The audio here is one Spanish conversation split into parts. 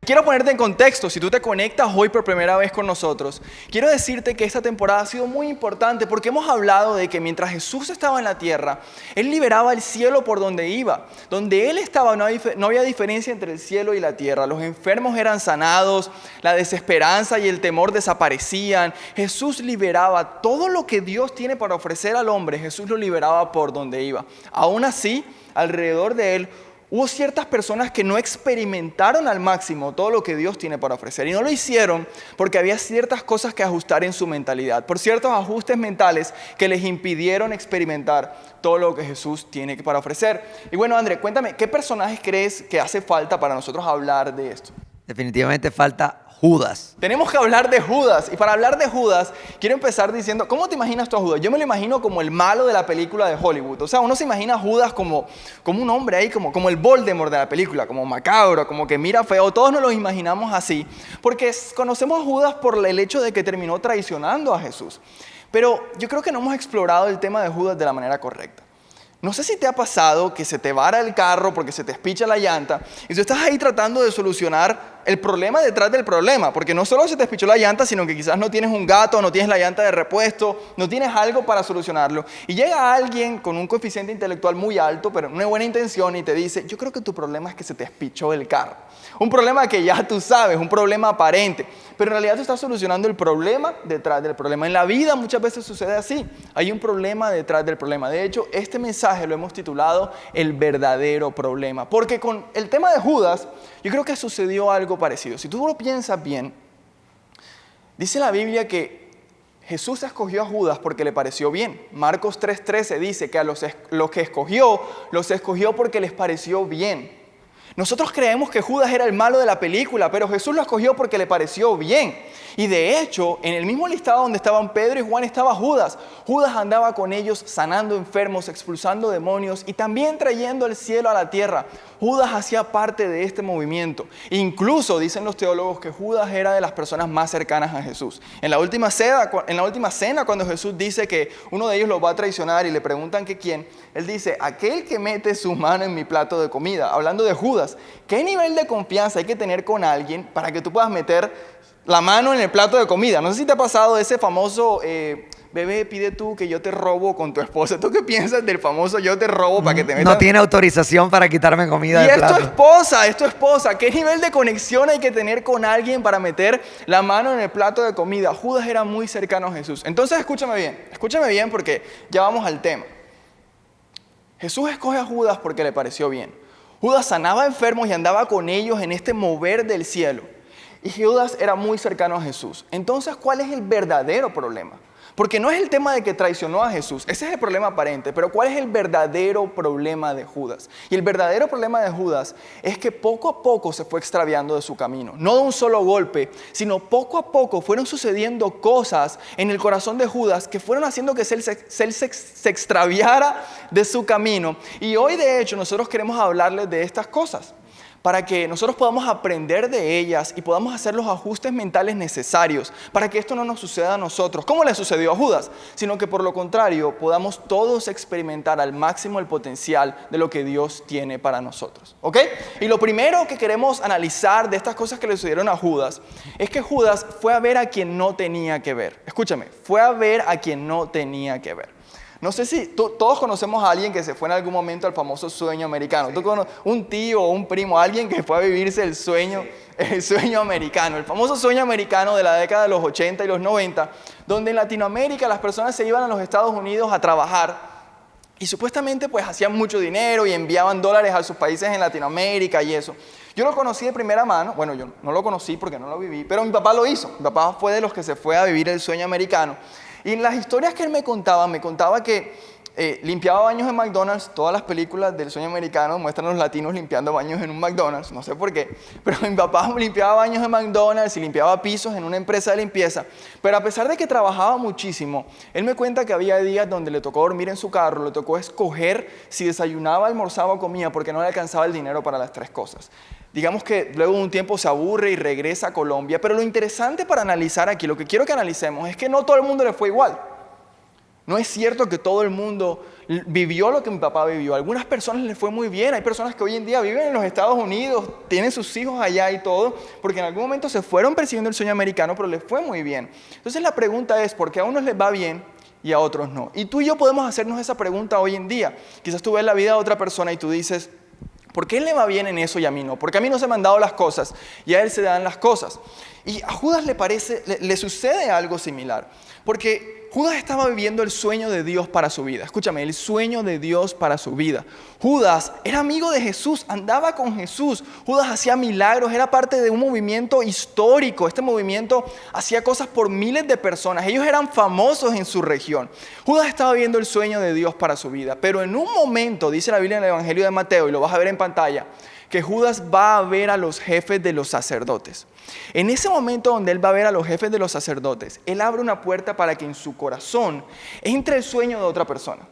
quiero ponerte en contexto, si tú te conectas hoy por primera vez con nosotros, quiero decirte que esta temporada ha sido muy importante porque hemos hablado de que mientras Jesús estaba en la tierra, Él liberaba el cielo por donde iba. Donde Él estaba no había diferencia entre el cielo y la tierra. Los enfermos eran sanados, la desesperanza y el temor desaparecían. Jesús liberaba todo lo que Dios tiene para ofrecer al hombre, Jesús lo liberaba por donde iba. Aún así, alrededor de Él, hubo ciertas personas que no experimentaron al máximo todo lo que Dios tiene para ofrecer. Y no lo hicieron porque había ciertas cosas que ajustar en su mentalidad. Por ciertos ajustes mentales que les impidieron experimentar todo lo que Jesús tiene para ofrecer. Y bueno, André, cuéntame, ¿qué personajes crees que hace falta para nosotros hablar de esto? Definitivamente falta Judas. Tenemos que hablar de Judas. Y para hablar de Judas, quiero empezar diciendo, ¿cómo te imaginas tú a Judas? Yo me lo imagino como el malo de la película de Hollywood. O sea, uno se imagina a Judas como un hombre ahí, como el Voldemort de la película, como macabro, como que mira feo. Todos nos lo imaginamos así. Porque conocemos a Judas por el hecho de que terminó traicionando a Jesús. Pero yo creo que no hemos explorado el tema de Judas de la manera correcta. No sé si te ha pasado que se te vara el carro porque se te espicha la llanta y tú estás ahí tratando de solucionar el problema detrás del problema, porque no solo se te espichó la llanta, sino que quizás no tienes un gato, no tienes la llanta de repuesto, no tienes algo para solucionarlo. Y llega alguien con un coeficiente intelectual muy alto, pero una buena intención y te dice, yo creo que tu problema es que se te espichó el carro. Un problema que ya tú sabes, un problema aparente, pero en realidad tú estás solucionando el problema detrás del problema. En la vida muchas veces sucede así, hay un problema detrás del problema. De hecho, este mensaje lo hemos titulado El verdadero problema, porque con el tema de Judas, yo creo que sucedió algo parecido. Si tú lo piensas bien, dice la Biblia que Jesús escogió a Judas porque le pareció bien. Marcos 3:13 dice que a los que escogió, los escogió porque les pareció bien. Nosotros creemos que Judas era el malo de la película, pero Jesús lo escogió porque le pareció bien. Y de hecho, en el mismo listado donde estaban Pedro y Juan estaba Judas. Judas andaba con ellos sanando enfermos, expulsando demonios y también trayendo el cielo a la tierra. Judas hacía parte de este movimiento. Incluso dicen los teólogos que Judas era de las personas más cercanas a Jesús. En la última cena, cuando Jesús dice que uno de ellos lo va a traicionar y le preguntan que quién, él dice, aquel que mete su mano en mi plato de comida. Hablando de Judas, ¿qué nivel de confianza hay que tener con alguien para que tú puedas meter la mano en el plato de comida? No sé si te ha pasado ese famoso, bebé, pide tú que yo te robo con tu esposa. ¿Tú qué piensas del famoso yo te robo para que te metas? No tiene autorización para quitarme comida del plato. Es tu esposa. ¿Qué nivel de conexión hay que tener con alguien para meter la mano en el plato de comida? Judas era muy cercano a Jesús. Entonces escúchame bien porque ya vamos al tema. Jesús escoge a Judas porque le pareció bien. Judas sanaba enfermos y andaba con ellos en este mover del cielo. Y Judas era muy cercano a Jesús. Entonces, ¿cuál es el verdadero problema? Porque no es el tema de que traicionó a Jesús, ese es el problema aparente, pero ¿cuál es el verdadero problema de Judas? Y el verdadero problema de Judas es que poco a poco se fue extraviando de su camino. No de un solo golpe, sino poco a poco fueron sucediendo cosas en el corazón de Judas que fueron haciendo que él se extraviara de su camino. Y hoy, de hecho, nosotros queremos hablarles de estas cosas, para que nosotros podamos aprender de ellas y podamos hacer los ajustes mentales necesarios para que esto no nos suceda a nosotros, como le sucedió a Judas, sino que por lo contrario podamos todos experimentar al máximo el potencial de lo que Dios tiene para nosotros, ¿ok? Y lo primero que queremos analizar de estas cosas que le sucedieron a Judas es que Judas fue a ver a quien no tenía que ver. Escúchame, fue a ver a quien no tenía que ver. No sé si todos conocemos a alguien que se fue en algún momento al famoso sueño americano. Tú conoces un tío o un primo, alguien que fue a vivirse el sueño americano, el famoso sueño americano de la década de los 80 y los 90, donde en Latinoamérica las personas se iban a los Estados Unidos a trabajar y supuestamente pues hacían mucho dinero y enviaban dólares a sus países en Latinoamérica y eso. Yo lo conocí de primera mano, bueno, yo no lo conocí porque no lo viví, pero mi papá lo hizo. Mi papá fue de los que se fue a vivir el sueño americano. Y en las historias que él me contaba que limpiaba baños en McDonald's. Todas las películas del sueño americano muestran a los latinos limpiando baños en un McDonald's, no sé por qué, pero mi papá limpiaba baños en McDonald's y limpiaba pisos en una empresa de limpieza. Pero a pesar de que trabajaba muchísimo, él me cuenta que había días donde le tocó dormir en su carro, le tocó escoger si desayunaba, almorzaba o comía porque no le alcanzaba el dinero para las tres cosas. Digamos que luego de un tiempo se aburre y regresa a Colombia, pero lo interesante para analizar aquí, lo que quiero que analicemos es que no todo el mundo le fue igual. No es cierto que todo el mundo vivió lo que mi papá vivió. A algunas personas les fue muy bien. Hay personas que hoy en día viven en los Estados Unidos, tienen sus hijos allá y todo, porque en algún momento se fueron persiguiendo el sueño americano, pero les fue muy bien. Entonces la pregunta es, ¿por qué a unos les va bien y a otros no? Y tú y yo podemos hacernos esa pregunta hoy en día. Quizás tú ves la vida de otra persona y tú dices, ¿por qué él le va bien en eso y a mí no? Porque a mí no se me han dado las cosas y a él se le dan las cosas. Y a Judas le sucede algo similar. Porque Judas estaba viviendo el sueño de Dios para su vida. Escúchame, el sueño de Dios para su vida. Judas era amigo de Jesús, andaba con Jesús. Judas hacía milagros, era parte de un movimiento histórico. Este movimiento hacía cosas por miles de personas. Ellos eran famosos en su región. Judas estaba viviendo el sueño de Dios para su vida. Pero en un momento, dice la Biblia en el Evangelio de Mateo, y lo vas a ver en pantalla, que Judas va a ver a los jefes de los sacerdotes. En ese momento donde él va a ver a los jefes de los sacerdotes, él abre una puerta para que en su corazón entre el sueño de otra persona.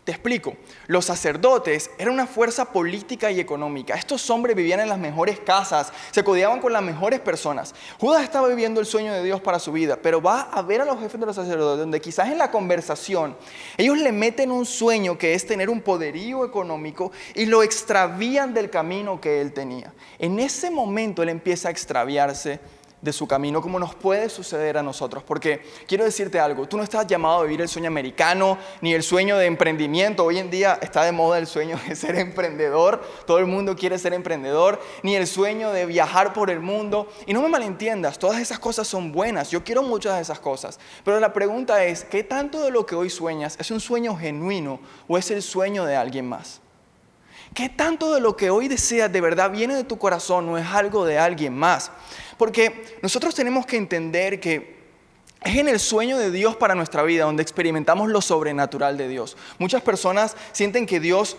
Te explico, los sacerdotes eran una fuerza política y económica. Estos hombres vivían en las mejores casas, se codeaban con las mejores personas. Judas estaba viviendo el sueño de Dios para su vida, pero va a ver a los jefes de los sacerdotes, donde quizás en la conversación ellos le meten un sueño que es tener un poderío económico y lo extravían del camino que él tenía. En ese momento él empieza a extraviarse de su camino, como nos puede suceder a nosotros. Porque quiero decirte algo, tú no estás llamado a vivir el sueño americano, ni el sueño de emprendimiento. Hoy en día está de moda el sueño de ser emprendedor, todo el mundo quiere ser emprendedor, ni el sueño de viajar por el mundo. Y no me malentiendas, todas esas cosas son buenas, yo quiero muchas de esas cosas. Pero la pregunta es, ¿qué tanto de lo que hoy sueñas es un sueño genuino o es el sueño de alguien más? ¿Qué tanto de lo que hoy deseas de verdad viene de tu corazón o es algo de alguien más? Porque nosotros tenemos que entender que es en el sueño de Dios para nuestra vida donde experimentamos lo sobrenatural de Dios. Muchas personas sienten que Dios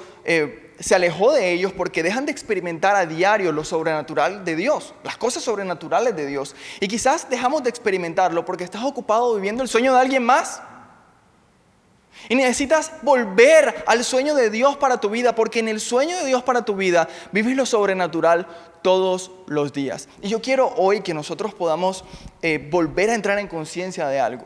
se alejó de ellos porque dejan de experimentar a diario lo sobrenatural de Dios, las cosas sobrenaturales de Dios. Y quizás dejamos de experimentarlo porque estás ocupado viviendo el sueño de alguien más. Y necesitas volver al sueño de Dios para tu vida, porque en el sueño de Dios para tu vida vives lo sobrenatural todos los días. Y yo quiero hoy que nosotros podamos volver a entrar en conciencia de algo.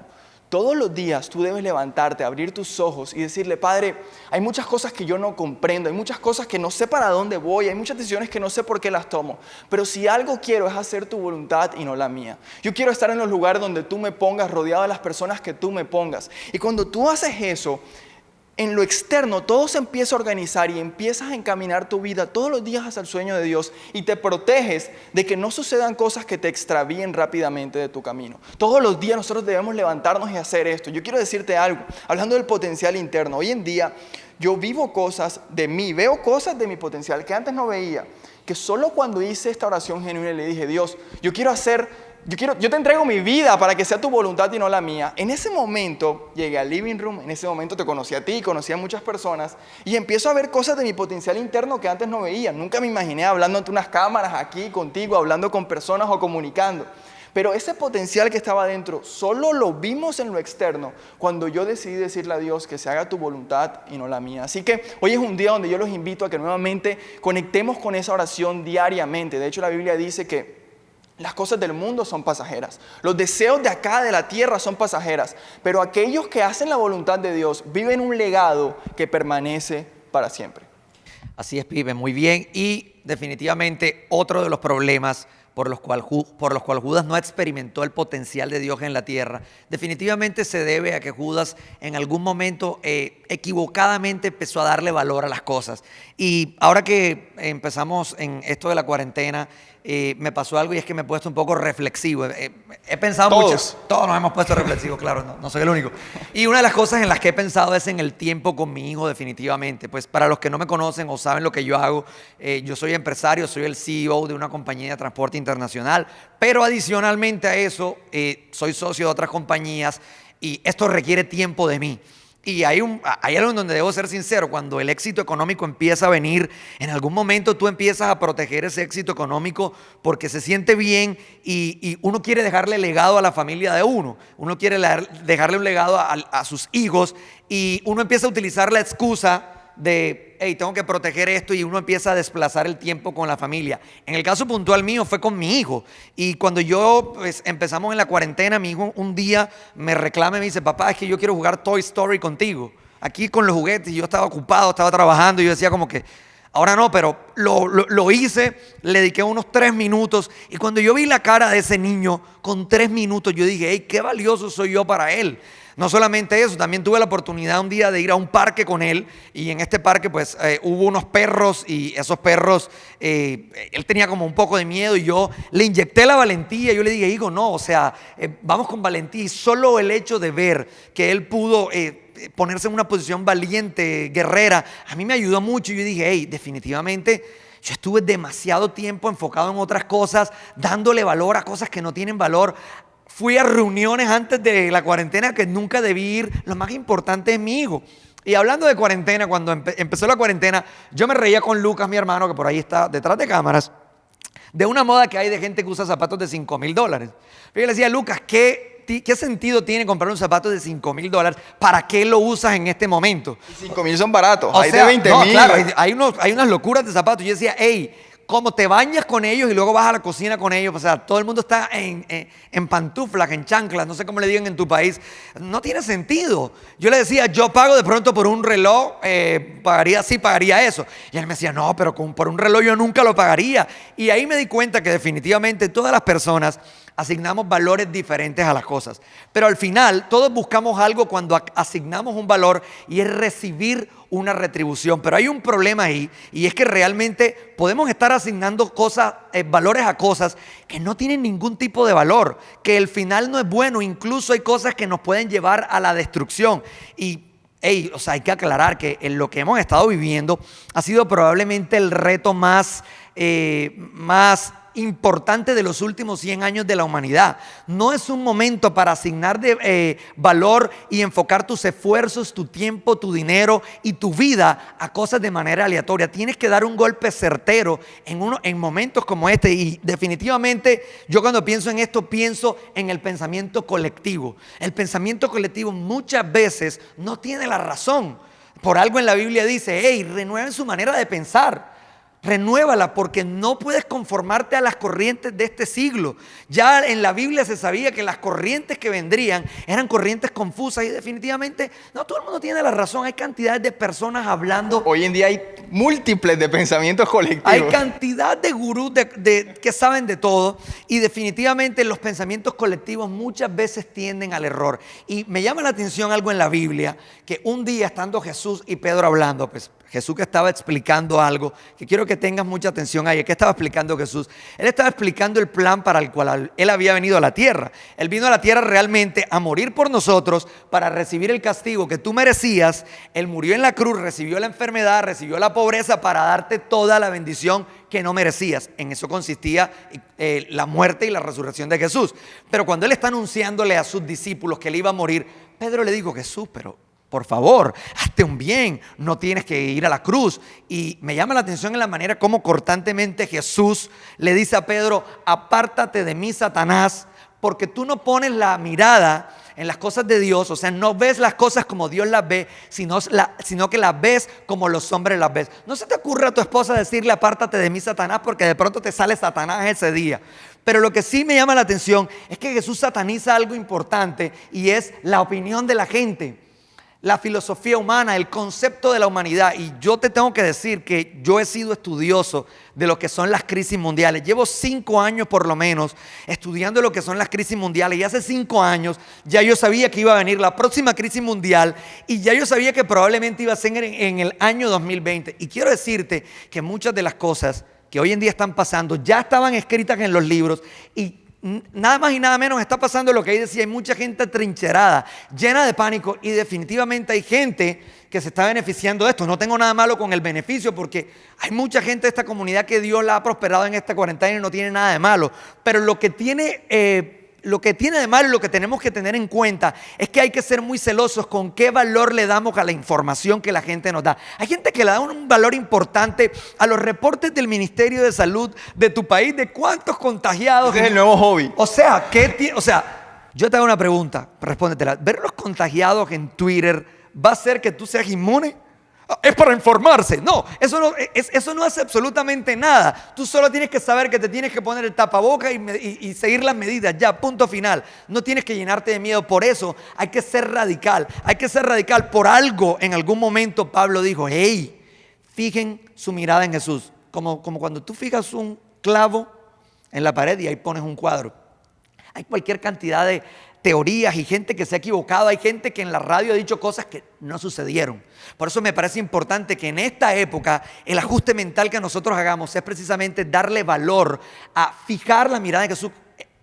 Todos los días tú debes levantarte, abrir tus ojos y decirle, Padre, hay muchas cosas que yo no comprendo, hay muchas cosas que no sé para dónde voy, hay muchas decisiones que no sé por qué las tomo, pero si algo quiero es hacer tu voluntad y no la mía. Yo quiero estar en los lugares donde tú me pongas, rodeado de las personas que tú me pongas. Y cuando tú haces eso, en lo externo todo se empieza a organizar y empiezas a encaminar tu vida todos los días hacia el sueño de Dios y te proteges de que no sucedan cosas que te extravíen rápidamente de tu camino. Todos los días nosotros debemos levantarnos y hacer esto. Yo quiero decirte algo, hablando del potencial interno. Hoy en día yo vivo cosas de mí, veo cosas de mi potencial que antes no veía, que solo cuando hice esta oración genuina y le dije, Dios, yo te entrego mi vida para que sea tu voluntad y no la mía. En ese momento llegué al living room, en ese momento te conocí a ti, conocí a muchas personas y empiezo a ver cosas de mi potencial interno que antes no veía. Nunca me imaginé hablando ante unas cámaras aquí contigo, hablando con personas o comunicando. Pero ese potencial que estaba adentro solo lo vimos en lo externo cuando yo decidí decirle a Dios que se haga tu voluntad y no la mía. Así que hoy es un día donde yo los invito a que nuevamente conectemos con esa oración diariamente. De hecho, la Biblia dice que las cosas del mundo son pasajeras. Los deseos de acá, de la tierra, son pasajeras. Pero aquellos que hacen la voluntad de Dios viven un legado que permanece para siempre. Así es, Pipe, muy bien. Y definitivamente otro de los problemas por los cuales Judas no experimentó el potencial de Dios en la tierra, definitivamente se debe a que Judas en algún momento equivocadamente empezó a darle valor a las cosas. Y ahora que empezamos en esto de la cuarentena, me pasó algo y es que me he puesto un poco reflexivo. He pensado mucho. Todos nos hemos puesto reflexivos, claro, no soy el único. Y una de las cosas en las que he pensado es en el tiempo con mi hijo, definitivamente. Pues para los que no me conocen o saben lo que yo hago, yo soy empresario, soy el CEO de una compañía de transporte internacional, pero adicionalmente a eso, soy socio de otras compañías y esto requiere tiempo de mí. Y hay algo en donde debo ser sincero, cuando el éxito económico empieza a venir, en algún momento tú empiezas a proteger ese éxito económico porque se siente bien y uno quiere dejarle legado a la familia de uno quiere dejarle un legado a sus hijos y uno empieza a utilizar la excusa de, hey, tengo que proteger esto y uno empieza a desplazar el tiempo con la familia. En el caso puntual mío fue con mi hijo y cuando empezamos en la cuarentena, mi hijo un día me reclama y me dice, papá, es que yo quiero jugar Toy Story contigo. aquí con los juguetes, y yo estaba ocupado, estaba trabajando, y yo decía como que, ahora no, pero lo hice, le dediqué unos 3 minutos, y cuando yo vi la cara de ese niño con 3 minutos, yo dije, hey, qué valioso soy yo para él. No solamente eso, también tuve la oportunidad un día de ir a un parque con él, y en este parque pues hubo unos perros, y esos perros, él tenía como un poco de miedo, y yo le inyecté la valentía. Yo le dije, hijo, no, o sea, vamos con valentía. Y solo el hecho de ver que él pudo ponerse en una posición valiente, guerrera, a mí me ayudó mucho. Y yo dije, hey, definitivamente yo estuve demasiado tiempo enfocado en otras cosas, dándole valor a cosas que no tienen valor. Fui a reuniones antes de la cuarentena que nunca debí ir. Lo más importante es mi hijo. Y hablando de cuarentena, cuando empezó la cuarentena, yo me reía con Lucas, mi hermano, que por ahí está detrás de cámaras, de una moda que hay de gente que usa zapatos de $5,000. Yo le decía, Lucas, ¿qué sentido tiene comprar un zapato de $5,000? ¿Para qué lo usas en este momento? 5,000 son baratos, O hay sea, de 20,000. no, claro, hay unas locuras de zapatos. Yo decía, hey, como te bañas con ellos y luego vas a la cocina con ellos, o sea, todo el mundo está en pantuflas, en chanclas, no sé cómo le digan en tu país, no tiene sentido. Yo le decía, yo pago de pronto por un reloj, pagaría eso. Y él me decía, no, pero por un reloj yo nunca lo pagaría. Y ahí me di cuenta que definitivamente todas las personas asignamos valores diferentes a las cosas. Pero al final todos buscamos algo cuando asignamos un valor, y es recibir una retribución. Pero hay un problema ahí, y es que realmente podemos estar asignando valores a cosas que no tienen ningún tipo de valor, que el final no es bueno. Incluso hay cosas que nos pueden llevar a la destrucción. Y o sea, hay que aclarar que en lo que hemos estado viviendo ha sido probablemente el reto más importante de los últimos 100 años de la humanidad. No es un momento para asignar valor y enfocar tus esfuerzos, tu tiempo, tu dinero y tu vida a cosas de manera aleatoria. Tienes que dar un golpe certero en momentos como este. Y definitivamente yo cuando pienso en esto, pienso en el pensamiento colectivo. El pensamiento colectivo muchas veces no tiene la razón. Por algo en la Biblia dice, hey, renueven su manera de pensar. Renuévala, porque no puedes conformarte a las corrientes de este siglo. Ya en la Biblia se sabía que las corrientes que vendrían eran corrientes confusas, y definitivamente no todo el mundo tiene la razón. Hay cantidades de personas hablando. Hoy en día hay múltiples de pensamientos colectivos. Hay cantidad de gurús que saben de todo, y definitivamente los pensamientos colectivos muchas veces tienden al error. Y me llama la atención algo en la Biblia, que un día estando Jesús y Pedro hablando, pues Jesús que estaba explicando algo, que quiero que tengas mucha atención ahí. ¿Qué estaba explicando Jesús? Él estaba explicando el plan para el cual Él había venido a la tierra. Él vino a la tierra realmente a morir por nosotros para recibir el castigo que tú merecías. Él murió en la cruz, recibió la enfermedad, recibió la pobreza para darte toda la bendición que no merecías. En eso consistía la muerte y la resurrección de Jesús. Pero cuando Él está anunciándole a sus discípulos que Él iba a morir, Pedro le dijo, Jesús, pero por favor, hazte un bien, no tienes que ir a la cruz. Y me llama la atención en la manera como cortantemente Jesús le dice a Pedro, apártate de mí, Satanás, porque tú no pones la mirada en las cosas de Dios, o sea, no ves las cosas como Dios las ve, sino que las ves como los hombres las ven. No se te ocurre a tu esposa decirle, apártate de mí, Satanás, porque de pronto te sale Satanás ese día. Pero lo que sí me llama la atención es que Jesús sataniza algo importante, y es la opinión de la gente. La filosofía humana, el concepto de la humanidad. Y yo te tengo que decir que yo he sido estudioso de lo que son las crisis mundiales. Llevo 5 años por lo menos estudiando lo que son las crisis mundiales. Y hace 5 años ya yo sabía que iba a venir la próxima crisis mundial, y ya yo sabía que probablemente iba a ser en el año 2020. Y quiero decirte que muchas de las cosas que hoy en día están pasando ya estaban escritas en los libros, y nada más y nada menos está pasando lo que ahí decía. Hay mucha gente atrincherada, llena de pánico, y definitivamente hay gente que se está beneficiando de esto. No tengo nada malo con el beneficio, porque hay mucha gente de esta comunidad que Dios la ha prosperado en esta cuarentena, y no tiene nada de malo. Pero lo que tiene de malo, y lo que tenemos que tener en cuenta, es que hay que ser muy celosos con qué valor le damos a la información que la gente nos da. Hay gente que le da un valor importante a los reportes del Ministerio de Salud de tu país, de cuántos contagiados. Ese es el nuevo hobby. O sea, yo te hago una pregunta, respóndetela. ¿Ver los contagiados en Twitter va a hacer que tú seas inmune? es para informarse. No, eso no hace absolutamente nada. Tú solo tienes que saber que te tienes que poner el tapaboca y seguir las medidas. Ya, punto final. No tienes que llenarte de miedo. Por eso hay que ser radical. Hay que ser radical. Por algo, en algún momento Pablo dijo, hey, fijen su mirada en Jesús. Como cuando tú fijas un clavo en la pared y ahí pones un cuadro. Hay cualquier cantidad de teorías y gente que se ha equivocado. Hay gente que en la radio ha dicho cosas que no sucedieron. Por eso me parece importante que en esta época el ajuste mental que nosotros hagamos es precisamente darle valor a fijar la mirada en Jesús.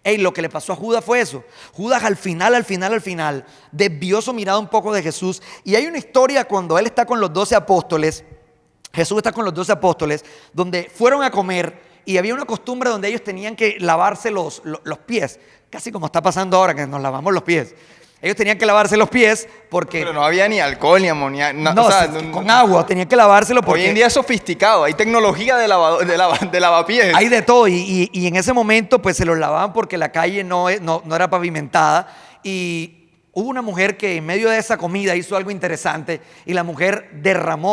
Lo que le pasó a Judas fue eso. Judas al final desvió su mirada un poco de Jesús. Y hay una historia cuando él está con los 12 apóstoles. Jesús está con los 12 apóstoles donde fueron a comer. Y había una costumbre donde ellos tenían que lavarse los pies, casi como está pasando ahora que nos lavamos los pies. Ellos tenían que lavarse los pies porque... Pero no había ni alcohol ni amoníaco. No, o sea, con agua, tenían que lavárselo porque... Hoy en día es sofisticado, hay tecnología de lavapiés. Hay de todo y en ese momento pues se los lavaban porque la calle no era pavimentada y... Hubo una mujer que en medio de esa comida hizo algo interesante y la mujer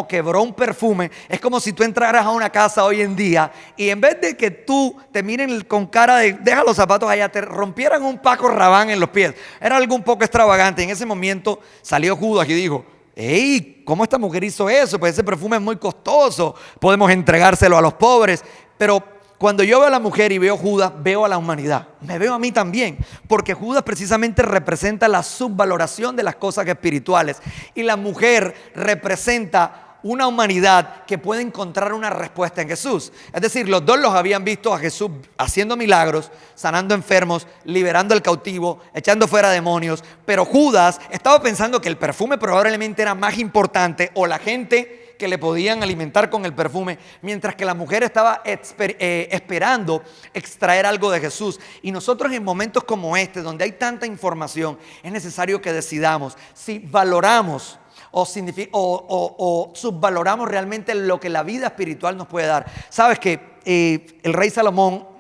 quebró un perfume. Es como si tú entraras a una casa hoy en día y en vez de que tú te miren con cara de deja los zapatos allá, te rompieran un Paco Rabanne en los pies. Era algo un poco extravagante. En ese momento salió Judas y dijo, hey, ¿cómo esta mujer hizo eso? Pues ese perfume es muy costoso, podemos entregárselo a los pobres. Pero cuando yo veo a la mujer y veo a Judas, veo a la humanidad. Me veo a mí también, porque Judas precisamente representa la subvaloración de las cosas espirituales. Y la mujer representa una humanidad que puede encontrar una respuesta en Jesús. Es decir, los dos los habían visto a Jesús haciendo milagros, sanando enfermos, liberando al cautivo, echando fuera demonios. Pero Judas estaba pensando que el perfume probablemente era más importante o la gente que le podían alimentar con el perfume, mientras que la mujer estaba esperando extraer algo de Jesús. Y nosotros en momentos como este, donde hay tanta información, es necesario que decidamos si valoramos o subvaloramos realmente lo que la vida espiritual nos puede dar. Sabes que el rey Salomón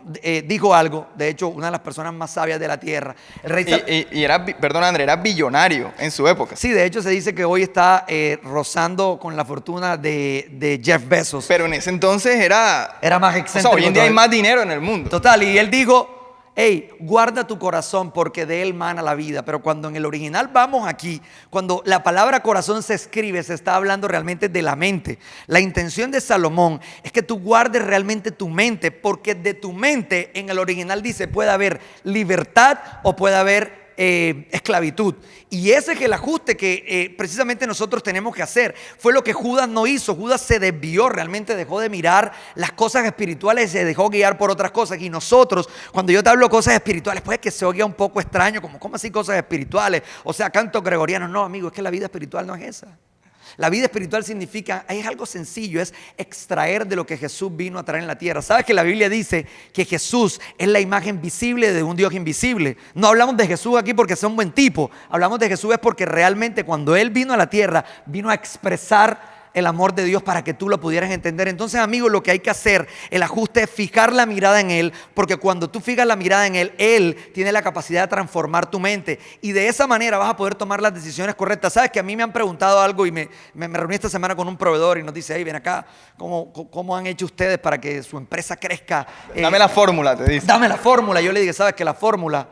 dijo algo, de hecho una de las personas más sabias de la tierra. El rey Perdón André, era billonario en su época. Sí, de hecho se dice que hoy está rozando con la fortuna de Jeff Bezos. Pero en ese entonces era más excéntrico. O sea, hoy en día hay más dinero en el mundo. Total, y él dijo, hey, guarda tu corazón porque de él mana la vida. Pero cuando en el original vamos aquí, cuando la palabra corazón se escribe, se está hablando realmente de la mente. La intención de Salomón es que tú guardes realmente tu mente, porque de tu mente, en el original dice, puede haber libertad o puede haber esclavitud. Y ese es el ajuste que precisamente nosotros tenemos que hacer. Fue lo que Judas no hizo. Judas se desvió, realmente dejó de mirar las cosas espirituales y se dejó guiar por otras cosas. Y nosotros, cuando yo te hablo cosas espirituales, puede que se oiga un poco extraño, como ¿cómo así cosas espirituales? O sea, cantos gregorianos. No, amigo, es que la vida espiritual no es esa. La vida espiritual significa, es algo sencillo, es extraer de lo que Jesús vino a traer en la tierra. ¿Sabes que la Biblia dice que Jesús es la imagen visible de un Dios invisible? No hablamos de Jesús aquí porque sea un buen tipo. Hablamos de Jesús es porque realmente cuando Él vino a la tierra, vino a expresar el amor de Dios para que tú lo pudieras entender. Entonces, amigos, lo que hay que hacer, el ajuste es fijar la mirada en Él, porque cuando tú fijas la mirada en Él, Él tiene la capacidad de transformar tu mente y de esa manera vas a poder tomar las decisiones correctas. Sabes que a mí me han preguntado algo y me reuní esta semana con un proveedor y nos dice, hey, ven acá, ¿cómo han hecho ustedes para que su empresa crezca? Dame la fórmula, te dice. Dame la fórmula. Yo le dije, sabes que la fórmula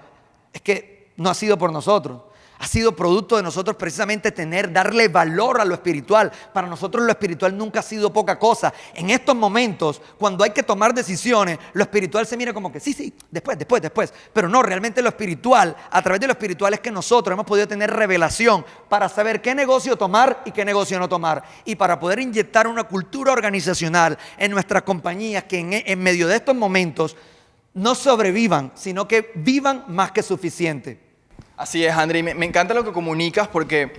es que no ha sido por nosotros. Ha sido producto de nosotros precisamente darle valor a lo espiritual. Para nosotros lo espiritual nunca ha sido poca cosa. En estos momentos, cuando hay que tomar decisiones, lo espiritual se mira como que sí, después. Pero no, realmente lo espiritual, a través de lo espiritual es que nosotros hemos podido tener revelación para saber qué negocio tomar y qué negocio no tomar. Y para poder inyectar una cultura organizacional en nuestras compañías que en medio de estos momentos no sobrevivan, sino que vivan más que suficiente. Así es, André, y me encanta lo que comunicas porque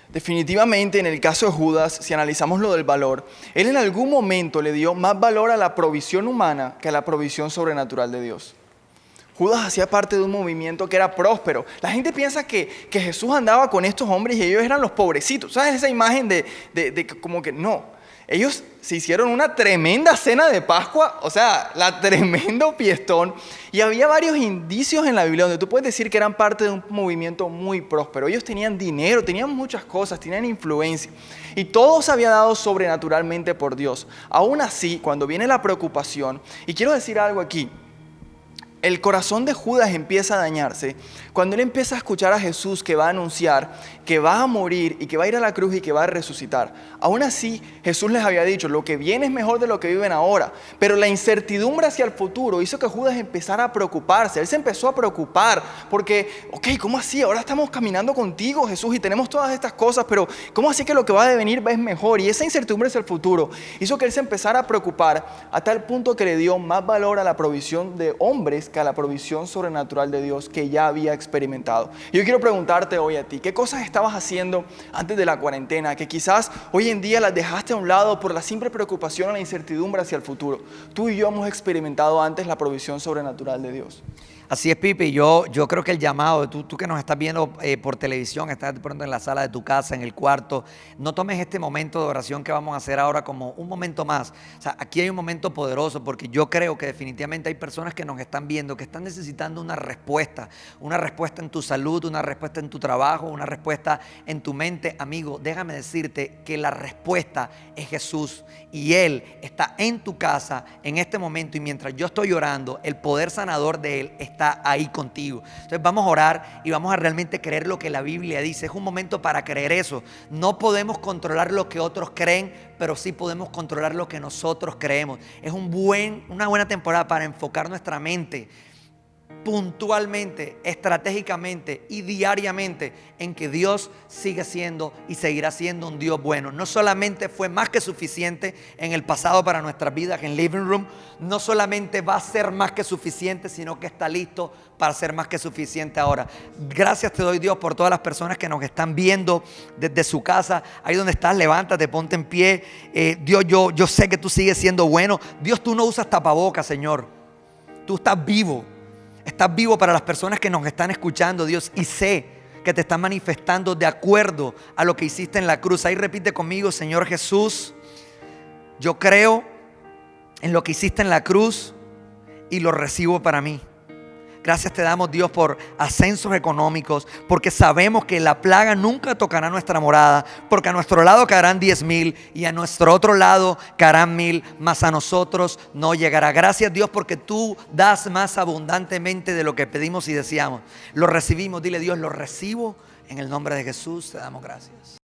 definitivamente en el caso de Judas, si analizamos lo del valor, él en algún momento le dio más valor a la provisión humana que a la provisión sobrenatural de Dios. Judas hacía parte de un movimiento que era próspero. La gente piensa que Jesús andaba con estos hombres y ellos eran los pobrecitos. ¿Sabes esa imagen de como que no? Ellos se hicieron una tremenda cena de Pascua, o sea, la tremendo fiestón. Y había varios indicios en la Biblia donde tú puedes decir que eran parte de un movimiento muy próspero. Ellos tenían dinero, tenían muchas cosas, tenían influencia. Y todo se había dado sobrenaturalmente por Dios. Aún así, cuando viene la preocupación, y quiero decir algo aquí, el corazón de Judas empieza a dañarse cuando él empieza a escuchar a Jesús que va a anunciar que va a morir y que va a ir a la cruz y que va a resucitar. Aún así, Jesús les había dicho, lo que viene es mejor de lo que viven ahora. Pero la incertidumbre hacia el futuro hizo que Judas empezara a preocuparse. Él se empezó a preocupar porque, ¿cómo así? Ahora estamos caminando contigo, Jesús, y tenemos todas estas cosas, pero ¿cómo así que lo que va a devenir es mejor? Y esa incertidumbre hacia el futuro hizo que él se empezara a preocupar a tal punto que le dio más valor a la provisión de hombres que a la provisión sobrenatural de Dios que ya había experimentado. Y yo quiero preguntarte hoy a ti, ¿qué cosas estabas haciendo antes de la cuarentena que quizás hoy en día las dejaste a un lado por la simple preocupación o la incertidumbre hacia el futuro? Tú y yo hemos experimentado antes la provisión sobrenatural de Dios. Así es, Pipe. Yo creo que el llamado, tú que nos estás viendo por televisión, estás de pronto en la sala de tu casa, en el cuarto, no tomes este momento de oración que vamos a hacer ahora como un momento más. O sea, aquí hay un momento poderoso porque yo creo que definitivamente hay personas que nos están viendo, que están necesitando una respuesta en tu salud, una respuesta en tu trabajo, una respuesta en tu mente. Amigo, déjame decirte que la respuesta es Jesús y Él está en tu casa en este momento y mientras yo estoy orando, el poder sanador de Él está ahí contigo. Entonces vamos a orar y vamos a realmente creer lo que la Biblia dice. Es un momento para creer eso. No podemos controlar lo que otros creen, pero sí podemos controlar lo que nosotros creemos. Es una buena temporada para enfocar nuestra mente puntualmente, estratégicamente y diariamente en que Dios sigue siendo y seguirá siendo un Dios bueno. No solamente fue más que suficiente en el pasado para nuestras vidas en Living Room, no solamente va a ser más que suficiente, sino que está listo para ser más que suficiente ahora. Gracias te doy, Dios, por todas las personas que nos están viendo desde su casa. Ahí donde estás, levántate, ponte en pie. Dios, yo sé que tú sigues siendo bueno. Dios, tú no usas tapabocas, Señor. Tú estás vivo. Estás vivo para las personas que nos están escuchando, Dios, y sé que te estás manifestando de acuerdo a lo que hiciste en la cruz. Ahí repite conmigo, Señor Jesús, yo creo en lo que hiciste en la cruz y lo recibo para mí. Gracias te damos, Dios, por ascensos económicos, porque sabemos que la plaga nunca tocará nuestra morada, porque a nuestro lado caerán 10,000 y a nuestro otro lado caerán 1,000, mas a nosotros no llegará. Gracias, Dios, porque tú das más abundantemente de lo que pedimos y deseamos. Lo recibimos, dile, Dios, lo recibo en el nombre de Jesús, te damos gracias.